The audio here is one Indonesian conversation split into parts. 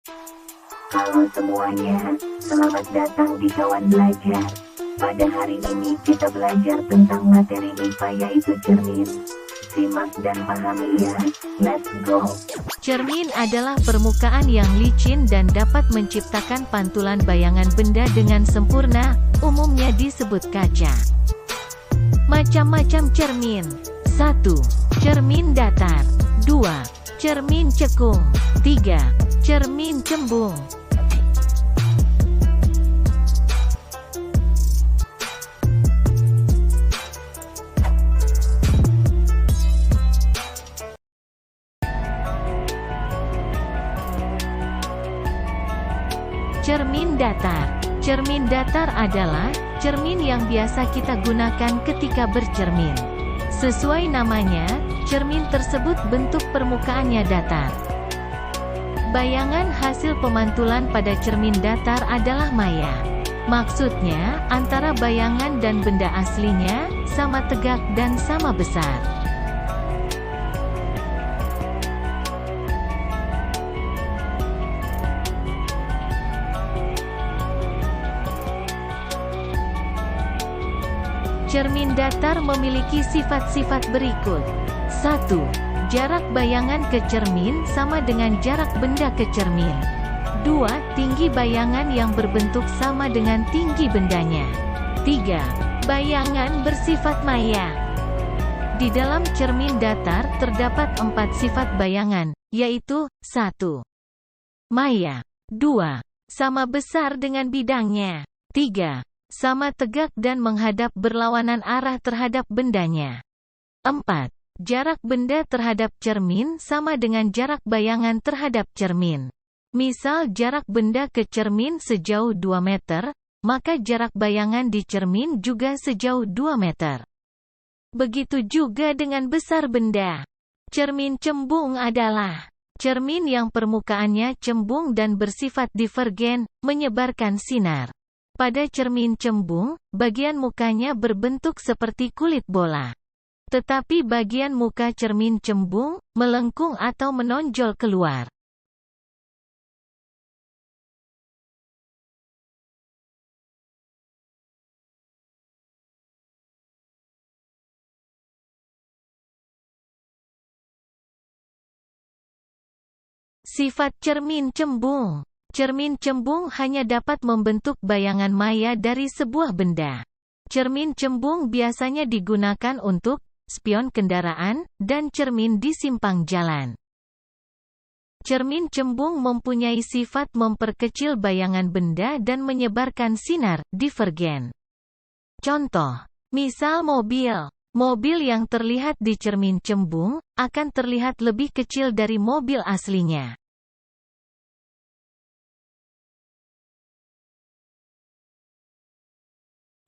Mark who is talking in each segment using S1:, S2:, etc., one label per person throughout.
S1: Halo semuanya, selamat datang di Kawan Belajar. Pada hari ini kita belajar tentang materi IPA yaitu cermin. Simak dan pahami ya, let's go.
S2: Cermin adalah permukaan yang licin dan dapat menciptakan pantulan bayangan benda dengan sempurna, umumnya disebut kaca. Macam-macam cermin. 1. Cermin datar. 2. Cermin cekung. 3. Cermin cembung. Cermin datar. Cermin datar adalah cermin yang biasa kita gunakan ketika bercermin. Sesuai namanya, cermin tersebut bentuk permukaannya datar. Bayangan hasil pemantulan pada cermin datar adalah maya. Maksudnya, antara bayangan dan benda aslinya sama tegak dan sama besar. Cermin datar memiliki sifat-sifat berikut. 1. Jarak bayangan ke cermin sama dengan jarak benda ke cermin. 2. Tinggi bayangan yang berbentuk sama dengan tinggi bendanya. 3. Bayangan bersifat maya. Di dalam cermin datar terdapat 4 sifat bayangan, yaitu 1. Maya. 2. Sama besar dengan bidangnya. 3. Sama tegak dan menghadap berlawanan arah terhadap bendanya. 4. Jarak benda terhadap cermin sama dengan jarak bayangan terhadap cermin. Misal jarak benda ke cermin sejauh 2 meter, maka jarak bayangan di cermin juga sejauh 2 meter. Begitu juga dengan besar benda. Cermin cembung adalah cermin yang permukaannya cembung dan bersifat divergen, menyebarkan sinar. Pada cermin cembung, bagian mukanya berbentuk seperti kulit bola. Tetapi bagian muka cermin cembung, melengkung atau menonjol keluar. Sifat cermin cembung. Cermin cembung hanya dapat membentuk bayangan maya dari sebuah benda. Cermin cembung biasanya digunakan untuk spion kendaraan dan cermin di simpang jalan. Cermin cembung mempunyai sifat memperkecil bayangan benda dan menyebarkan sinar divergen. Contoh, misal mobil. Mobil yang terlihat di cermin cembung akan terlihat lebih kecil dari mobil aslinya.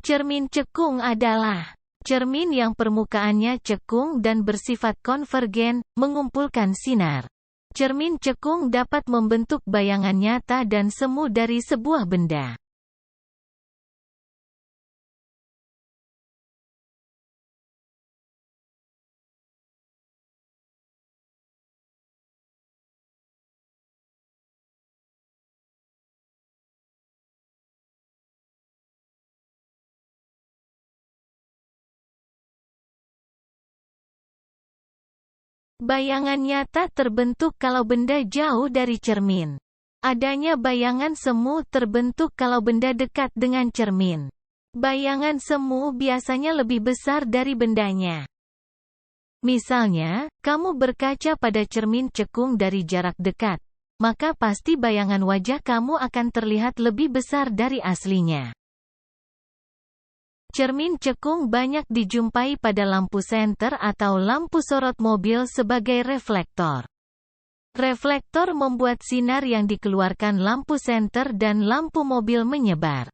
S2: Cermin cekung adalah cermin yang permukaannya cekung dan bersifat konvergen, mengumpulkan sinar. Cermin cekung dapat membentuk bayangan nyata dan semu dari sebuah benda. Bayangan nyata terbentuk kalau benda jauh dari cermin. Adanya bayangan semu terbentuk kalau benda dekat dengan cermin. Bayangan semu biasanya lebih besar dari bendanya. Misalnya, kamu berkaca pada cermin cekung dari jarak dekat, maka pasti bayangan wajah kamu akan terlihat lebih besar dari aslinya. Cermin cekung banyak dijumpai pada lampu senter atau lampu sorot mobil sebagai reflektor. Reflektor membuat sinar yang dikeluarkan lampu senter dan lampu mobil menyebar.